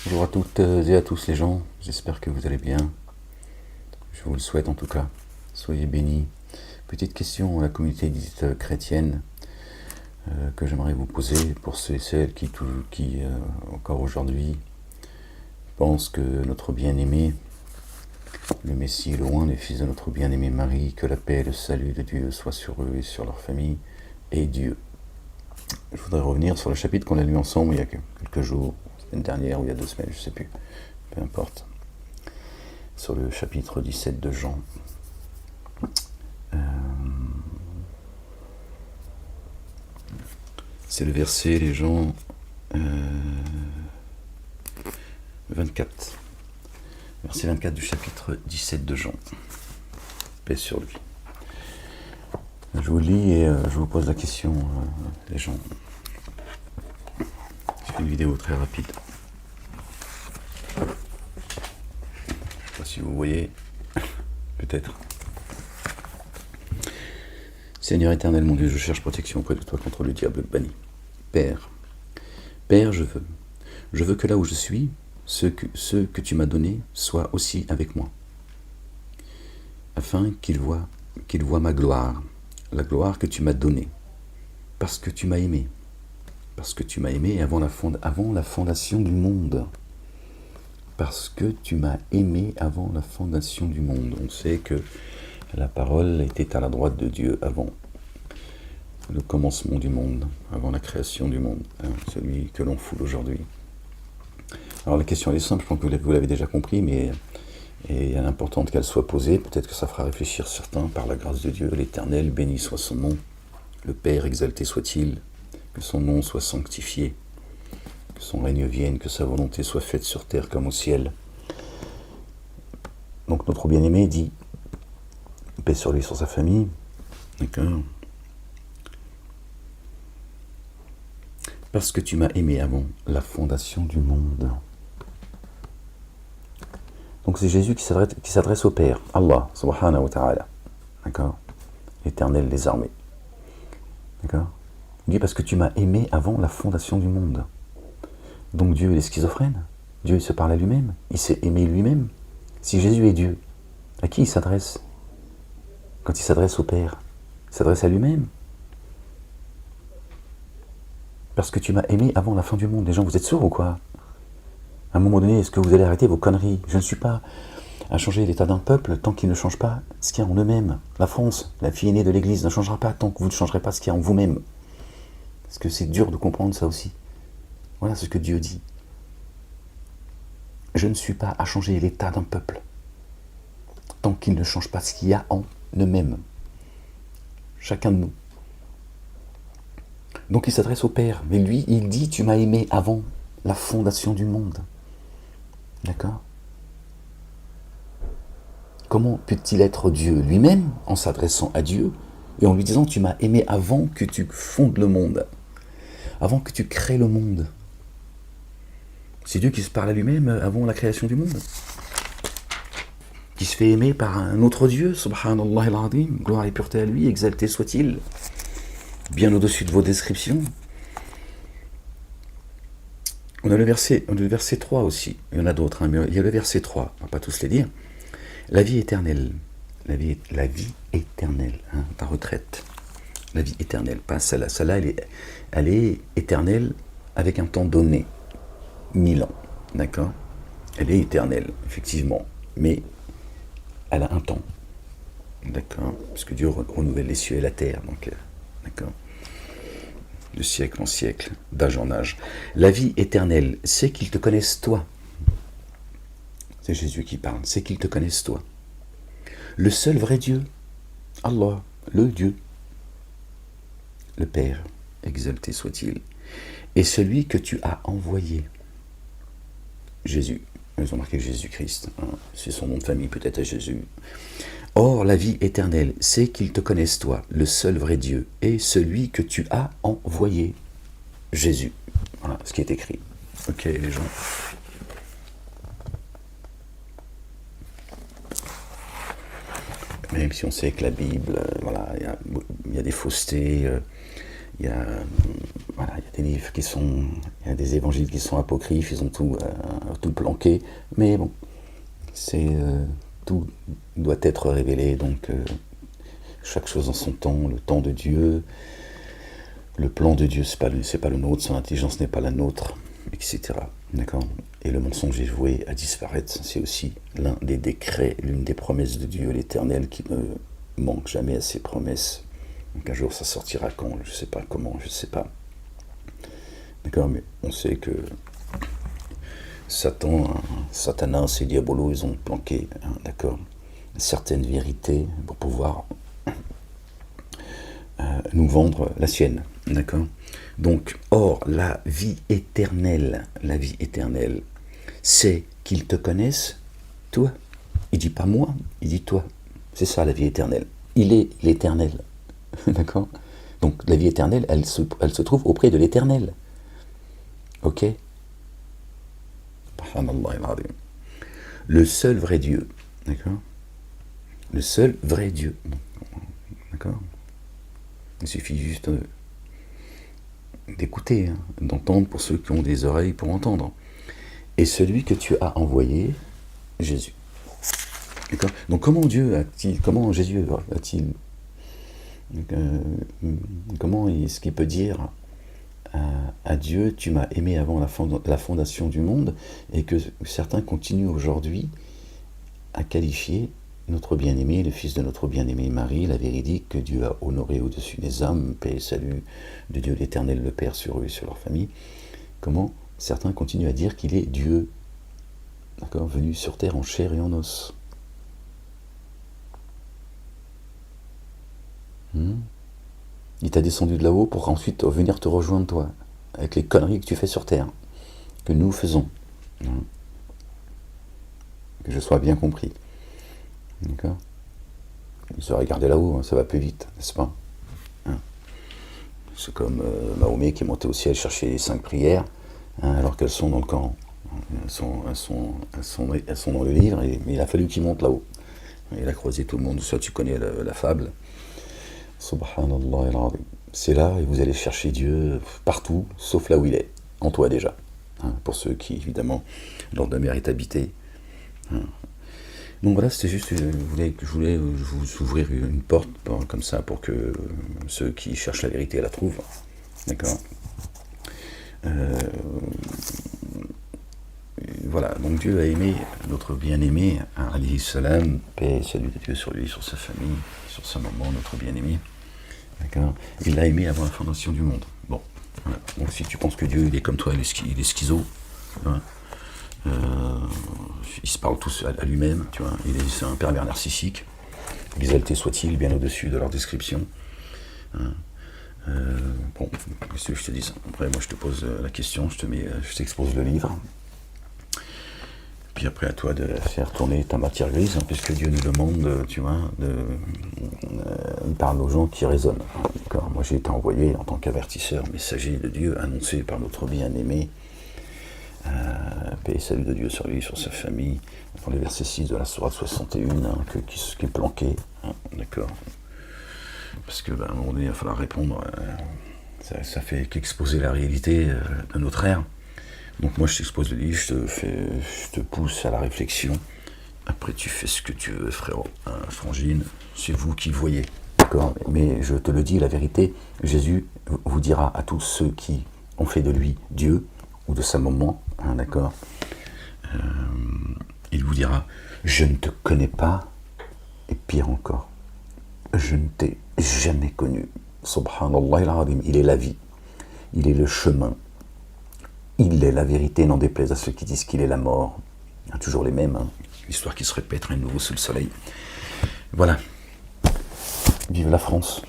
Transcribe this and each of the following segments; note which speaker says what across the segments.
Speaker 1: Bonjour à toutes et à tous les gens, j'espère que vous allez bien. Je vous le souhaite en tout cas. Soyez bénis. Petite question à la communauté dite chrétienne que j'aimerais vous poser pour ceux et celles qui encore aujourd'hui, pensent que notre bien-aimé, le Messie est loin, le fils de notre bien-aimé Marie, que la paix et le salut de Dieu soient sur eux et sur leur famille et Dieu. Je voudrais revenir sur le chapitre qu'on a lu ensemble il y a quelques jours, la semaine dernière ou il y a 2 semaines, je ne sais plus, peu importe. Sur le chapitre 17 de Jean. C'est le verset, les gens, 24. Verset 24 du chapitre 17 de Jean. Paix sur lui. Je vous lis et je vous pose la question, les gens. Je fais une vidéo très rapide. Je ne sais pas si vous voyez, peut-être. Seigneur éternel, mon Dieu, je cherche protection auprès de toi contre le diable banni. Père, je veux que là où je suis, ceux que tu m'as donnés soient aussi avec moi, afin qu'ils voient ma gloire, la gloire que tu m'as donnée, parce que tu m'as aimé avant la fondation du monde. Parce que tu m'as aimé avant la fondation du monde. On sait que la parole était à la droite de Dieu avant le commencement du monde, avant la création du monde, celui que l'on foule aujourd'hui. Alors la question est simple, je pense que vous l'avez déjà compris, mais il est important qu'elle soit posée. Peut-être que ça fera réfléchir certains par la grâce de Dieu. L'Éternel, béni soit son nom. Le Père, exalté soit-il. Que son nom soit sanctifié. Que son règne vienne, que sa volonté soit faite sur terre comme au ciel. Donc notre bien-aimé dit, paix sur lui, sur sa famille. D'accord. Parce que tu m'as aimé avant la fondation du monde. Donc c'est Jésus qui s'adresse au Père, Allah, subhanahu wa ta'ala. D'accord. L'Éternel des armées. D'accord. Il dit parce que tu m'as aimé avant la fondation du monde. Donc Dieu est schizophrène. Dieu il se parle à lui-même. Il s'est aimé lui-même. Si Jésus est Dieu, à qui il s'adresse? Quand il s'adresse au Père, il s'adresse à lui-même. Parce que tu m'as aimé avant la fin du monde. Les gens, vous êtes sourds ou quoi? À un moment donné, est-ce que vous allez arrêter vos conneries? Je ne suis pas à changer l'état d'un peuple tant qu'il ne change pas ce qu'il y a en eux-mêmes. La France, la fille aînée de l'Église, ne changera pas tant que vous ne changerez pas ce qu'il y a en vous-même. Parce que c'est dur de comprendre ça aussi. Voilà ce que Dieu dit. Je ne suis pas à changer l'état d'un peuple tant qu'il ne change pas ce qu'il y a en eux-mêmes. Chacun de nous. Donc il s'adresse au Père, mais lui, il dit, tu m'as aimé avant la fondation du monde. D'accord? Comment peut-il être Dieu lui-même en s'adressant à Dieu et en lui disant, tu m'as aimé avant que tu fondes le monde, avant que tu crées le monde? C'est Dieu qui se parle à lui-même avant la création du monde, qui se fait aimer par un autre Dieu, subhanallah al-azim, gloire et pureté à lui, exalté soit-il, bien au-dessus de vos descriptions. On a le verset 3 aussi, il y en a d'autres, mais il y a le verset 3, on ne va pas tous les dire. La vie éternelle, la vie éternelle, ta retraite, la vie éternelle, pas celle-là, celle-là elle est éternelle avec un temps donné, 1000 ans, d'accord? Elle est éternelle, effectivement, mais elle a un temps, d'accord? Parce que Dieu renouvelle les cieux et la terre, donc, d'accord? De siècle en siècle, d'âge en âge. La vie éternelle, c'est qu'ils te connaissent toi. C'est Jésus qui parle, c'est qu'ils te connaissent toi. Le seul vrai Dieu, Allah, le Dieu, le Père, exalté soit-il, et celui que tu as envoyé, Jésus. Ils ont marqué Jésus-Christ, c'est son nom de famille peut-être à Jésus. Or, la vie éternelle, c'est qu'ils te connaissent toi, le seul vrai Dieu, et celui que tu as envoyé, Jésus. Voilà ce qui est écrit. Ok, les gens. Même si on sait que la Bible, voilà, il y a des faussetés, il y a Voilà, il y a des livres il y a des évangiles qui sont apocryphes, ils ont tout planqué, mais bon, tout doit être révélé, donc chaque chose en son temps, le temps de Dieu, le plan de Dieu, c'est pas le nôtre, son intelligence n'est pas la nôtre, etc. D'accord. Et le mensonge est voué à disparaître, c'est aussi l'un des décrets, l'une des promesses de Dieu, l'Éternel, qui ne manque jamais à ses promesses. Donc un jour ça sortira quand, je sais pas comment, je sais pas. D'accord, mais on sait que Satanas et Diabolo, ils ont planqué, d'accord, certaines vérités pour pouvoir nous vendre la sienne, d'accord. Donc, or, la vie éternelle, c'est qu'ils te connaissent, toi. Il dit pas moi, il dit toi. C'est ça la vie éternelle. Il est l'éternel, d'accord. Donc, la vie éternelle, elle se trouve auprès de l'éternel. Ok. Le seul vrai Dieu, d'accord. Le seul vrai Dieu, d'accord. Il suffit juste d'écouter, d'entendre pour ceux qui ont des oreilles pour entendre. Et celui que tu as envoyé, Jésus. D'accord. Donc comment Jésus a-t-il, comment est-ce qu'il peut dire à Dieu, tu m'as aimé avant la fondation du monde, et que certains continuent aujourd'hui à qualifier notre bien-aimé, le fils de notre bien-aimé Marie, la véridique que Dieu a honoré au-dessus des hommes, paix et salut de Dieu l'Éternel, le Père, sur eux et sur leur famille. Comment certains continuent à dire qu'il est Dieu, d'accord, venu sur terre en chair et en os. Il t'a descendu de là-haut pour ensuite venir te rejoindre toi, avec les conneries que tu fais sur terre, que nous faisons. Que je sois bien compris. D'accord. Il se regardait là-haut, ça va plus vite, n'est-ce pas? C'est comme Mahomet qui est monté au ciel chercher les 5 prières, alors qu'elles sont dans le Coran. Elles sont dans le livre, mais il a fallu qu'il monte là-haut. Il a croisé tout le monde, ça tu connais la fable. Subhanallah al-Azim. C'est là, et vous allez chercher Dieu partout, sauf là où il est, en toi déjà. Pour ceux qui, évidemment, leur demeure est habité. Donc voilà, c'était juste, je voulais vous ouvrir une porte comme ça pour que ceux qui cherchent la vérité la trouvent. D'accord. Voilà, donc Dieu a aimé notre bien-aimé, alayhi salam, paix et salut de Dieu sur lui, sur sa famille, sur sa maman, notre bien-aimé. D'accord. Il l'a aimé avant la fondation du monde. Bon, voilà. Donc si tu penses que Dieu il est comme toi, il est schizo, il se parle tous à lui-même, tu vois, c'est un pervers narcissique, exalté soit-il, bien au-dessus de leur description. Bon, qu'est-ce que je te dis? Après, moi je te pose la question, je t'expose le livre. Puis après, à toi de faire tourner ta matière grise, puisque Dieu nous demande, tu vois, il parle aux gens qui raisonnent. D'accord. Moi, j'ai été envoyé en tant qu'avertisseur, messager de Dieu, annoncé par notre bien-aimé, paix et salut de Dieu sur lui, sur sa famille, dans les versets 6 de la sourate 61, qui est planqué. D'accord. Parce qu'à un moment donné, il va falloir répondre. Ça fait qu'exposer la réalité de notre ère. Donc moi je t'expose le livre, je te pousse à la réflexion. Après tu fais ce que tu veux, frérot, frangine, c'est vous qui voyez. D'accord. Mais je te le dis, la vérité, Jésus vous dira à tous ceux qui ont fait de lui Dieu, ou de sa maman, d'accord, il vous dira, je ne te connais pas, et pire encore, je ne t'ai jamais connu. Subhanallah al-Azim, il est la vie, il est le chemin, il est la vérité, n'en déplaise à ceux qui disent qu'il est la mort. Toujours les mêmes, l'histoire qui se répète, rien de nouveau sous le soleil. Voilà. Vive la France,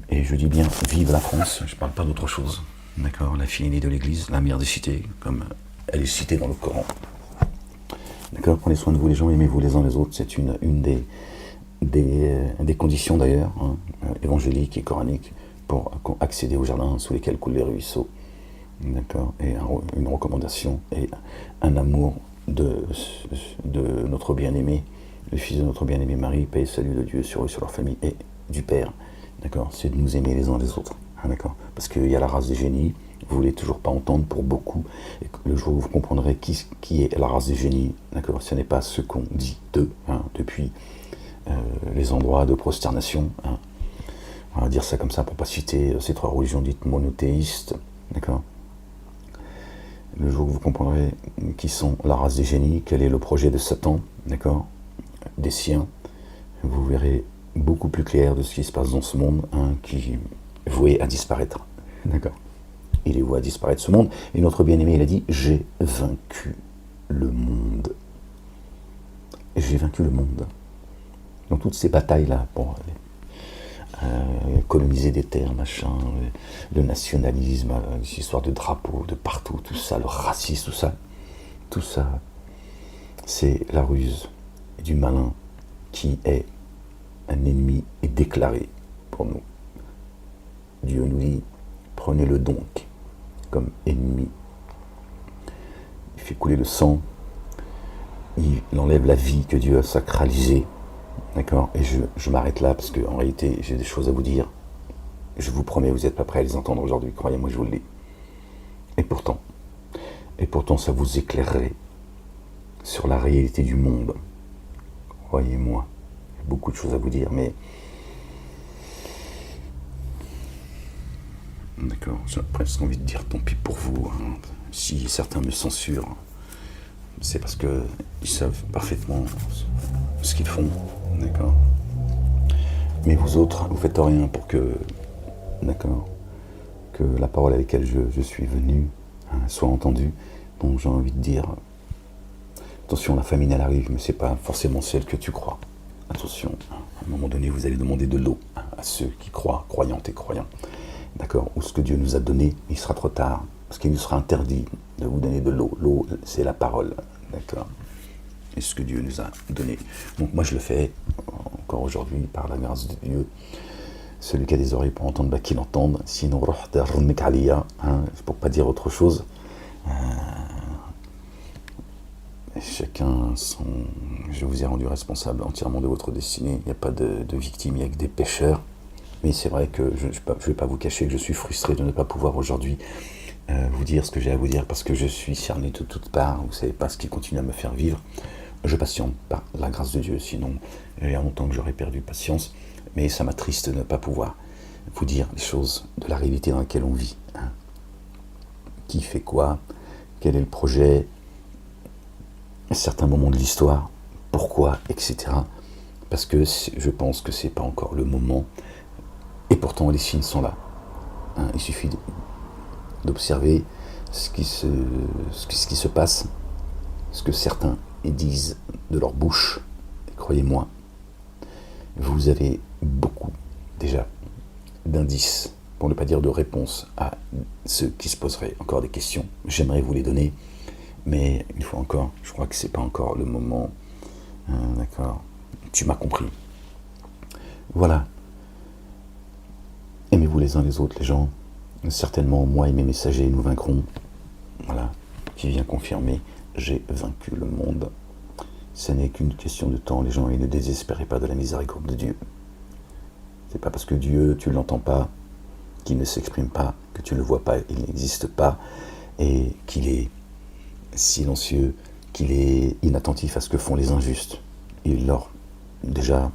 Speaker 1: et je dis bien vive la France, je ne parle pas d'autre chose. D'accord, la fille aînée de l'église, la mère des cités, comme elle est citée dans le Coran. D'accord, prenez soin de vous les gens, aimez-vous les uns les autres, c'est une des conditions d'ailleurs, évangéliques et coraniques, pour accéder au jardin sous lesquels coulent les ruisseaux. D'accord, et une recommandation et un amour de notre bien-aimé, le fils de notre bien-aimé Marie, paix et salut de Dieu sur eux, sur leur famille, et du Père. D'accord, c'est de nous aimer les uns les autres. D'accord, parce qu'il y a la race des génies, vous voulez toujours pas entendre pour beaucoup, et le jour où vous comprendrez qui est la race des génies, d'accord, ce n'est pas ce qu'on dit d'eux, hein, depuis les endroits de prosternation, hein, on va dire ça comme ça pour pas citer ces trois religions dites monothéistes, d'accord. Le jour où vous comprendrez qui sont la race des génies, quel est le projet de Satan, d'accord, des siens, vous verrez beaucoup plus clair de ce qui se passe dans ce monde, hein, qui est voué à disparaître, d'accord. Il est voué à disparaître ce monde, et notre bien-aimé, il a dit, j'ai vaincu le monde. J'ai vaincu le monde. Dans toutes ces batailles-là, pour coloniser des terres, machin, le nationalisme, les histoires de drapeaux, de partout, tout ça, le racisme, tout ça, c'est la ruse du malin qui est un ennemi et déclaré pour nous. Dieu nous dit, prenez-le donc comme ennemi. Il fait couler le sang, il enlève la vie que Dieu a sacralisée. D'accord. Et je m'arrête là parce qu'en réalité, j'ai des choses à vous dire. Je vous promets, vous n'êtes pas prêts à les entendre aujourd'hui. Croyez-moi, je vous le dis. Et pourtant, ça vous éclairerait sur la réalité du monde. Croyez-moi, il y a beaucoup de choses à vous dire, mais... D'accord, j'ai presque envie de dire tant pis pour vous. Hein. Si certains me censurent, c'est parce qu'ils savent parfaitement ce qu'ils font. D'accord. Mais vous autres, vous faites rien pour que, d'accord, que la parole avec laquelle je suis venu soit entendue. Donc j'ai envie de dire, attention, la famine elle arrive, mais c'est pas forcément celle que tu crois. Attention, à un moment donné, vous allez demander de l'eau à ceux qui croient, croyantes et croyants. D'accord. Ou ce que Dieu nous a donné, il sera trop tard, parce qu'il nous sera interdit de vous donner de l'eau. L'eau, c'est la parole. D'accord. Et ce que Dieu nous a donné. Donc moi je le fais encore aujourd'hui par la grâce de Dieu. Celui qui a des oreilles pour entendre, bah, qu'il entende. Sinon, pour pas dire autre chose. Chacun son... Je vous ai rendu responsable entièrement de votre destinée. Il n'y a pas de victimes, il n'y a que des pécheurs. Mais c'est vrai que je ne vais pas vous cacher que je suis frustré de ne pas pouvoir aujourd'hui vous dire ce que j'ai à vous dire, parce que je suis cerné de toutes parts. Vous ne savez pas ce qui continue à me faire vivre. Je patiente par la grâce de Dieu, sinon il y a longtemps que j'aurais perdu patience, mais ça m'attriste de ne pas pouvoir vous dire les choses de la réalité dans laquelle on vit. Hein. Qui fait quoi, quel est le projet, à certains moments de l'histoire, pourquoi, etc. Parce que je pense que c'est pas encore le moment, et pourtant les signes sont là. Hein. Il suffit d'observer ce qui se passe, ce que certains disent de leur bouche. Et croyez-moi, vous avez beaucoup déjà d'indices, pour ne pas dire de réponses, à ceux qui se poseraient encore des questions. J'aimerais vous les donner, mais une fois encore, je crois que c'est pas encore le moment. D'accord, tu m'as compris. Voilà. Aimez-vous les uns les autres, les gens. Certainement, moi et mes messagers, nous vaincrons. Voilà, qui vient confirmer, j'ai vaincu le monde. Ce n'est qu'une question de temps, les gens, et ne désespérez pas de la miséricorde de Dieu. C'est pas parce que Dieu, tu ne l'entends pas, qu'il ne s'exprime pas, que tu ne le vois pas, il n'existe pas, et qu'il est silencieux, qu'il est inattentif à ce que font les injustes. Il leur, déjà,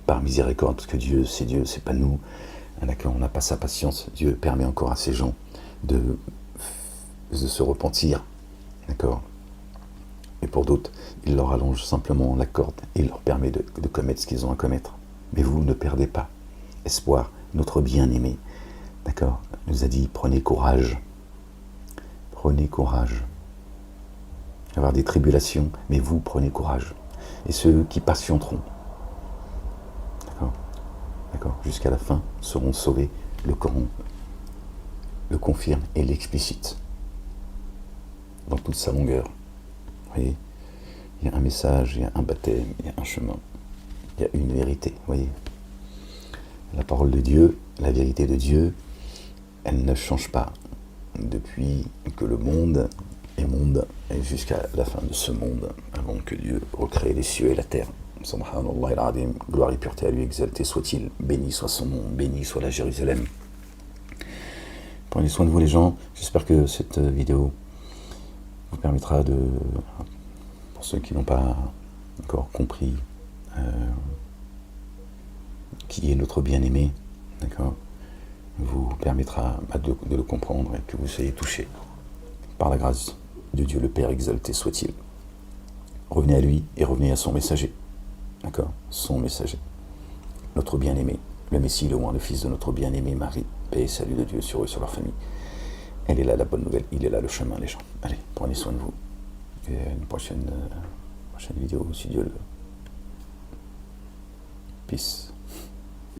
Speaker 1: par miséricorde, parce que Dieu, c'est pas nous, d'accord, on n'a pas sa patience, Dieu permet encore à ces gens de se repentir, d'accord. Et pour d'autres, il leur allonge simplement la corde et il leur permet de commettre ce qu'ils ont à commettre. Mais vous ne perdez pas espoir. Notre bien-aimé, d'accord, nous a dit, prenez courage. Prenez courage. Il va y avoir des tribulations, mais vous prenez courage. Et ceux qui patienteront, d'accord, jusqu'à la fin, seront sauvés. Le Coran le confirme et l'explicite dans toute sa longueur. Vous voyez, il y a un message, il y a un baptême, il y a un chemin, il y a une vérité. Vous voyez, la parole de Dieu, la vérité de Dieu, elle ne change pas depuis que le monde est monde et jusqu'à la fin de ce monde, avant que Dieu recrée les cieux et la terre. Subhanallah al-Adim, gloire et pureté à lui, exalté soit-il, béni soit son nom, béni soit la Jérusalem Prenez soin de vous les gens. J'espère que cette vidéo vous permettra de, pour ceux qui n'ont pas encore compris qui est notre bien-aimé, d'accord, vous permettra de le comprendre et que vous soyez touchés par la grâce de Dieu le Père exalté soit-il. Revenez à lui et revenez à son messager, d'accord, son messager, notre bien-aimé, le Messie, le roi, le fils de notre bien-aimé Marie. Paix et salut de Dieu sur eux et sur leur famille. Elle est là la bonne nouvelle, il est là le chemin les gens. Allez, prenez soin de vous. Et à une prochaine vidéo si Dieu le veut. Peace.